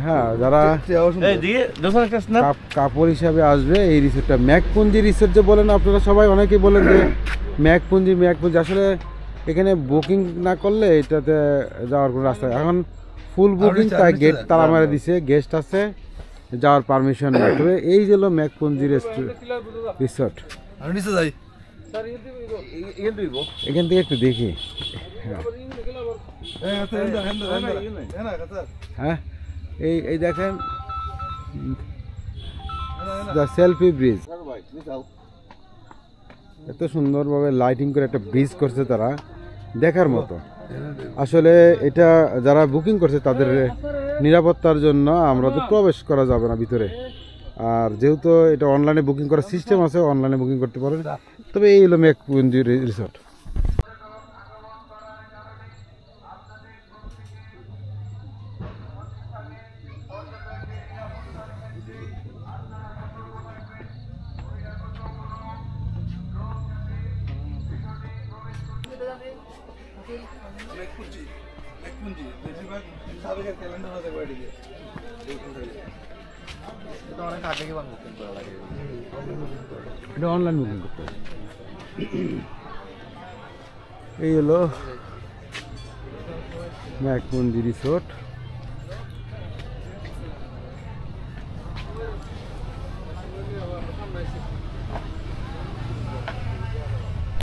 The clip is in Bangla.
হ্যাঁ, যারা কাপড় হিসাবে আসবে এই রিসোর্টটা ম্যাকপুঞ্জি রিসোর্ট যে বলেন আপনারা সবাই, অনেকেই বলেন যে ম্যাকপুঞ্জি আসলে এখানে বুকিং না করলে এটাতে যাওয়ার কোনো রাস্তা। এখন ফুল বুকিং, তাই গেট তারা মারা দিছে, গেস্ট আছে, যাওয়ার পারমিশন নেই। তবে এই যে হলো ম্যাকপুঞ্জি রিসোর্ট। এখান থেকে একটু দেখি। হ্যাঁ, এই দেখেন সেলফি ব্রিজ, এত সুন্দরভাবে লাইটিং করে একটা ব্রিজ করছে তারা, দেখার মতো। আসলে এটা যারা বুকিং করছে তাদের নিরাপত্তার জন্য আমরা তো প্রবেশ করা যাবে না ভিতরে। আর যেহেতু এটা অনলাইনে বুকিং করার সিস্টেম আছে, অনলাইনে বুকিং করতে পারেন। তবে এই হলো ম্যাকপুঞ্জি রিসোর্ট। এটা অনলাইন বুকিং করতে হবে। এই হলো ম্যাকপুঞ্জি রিসোর্ট।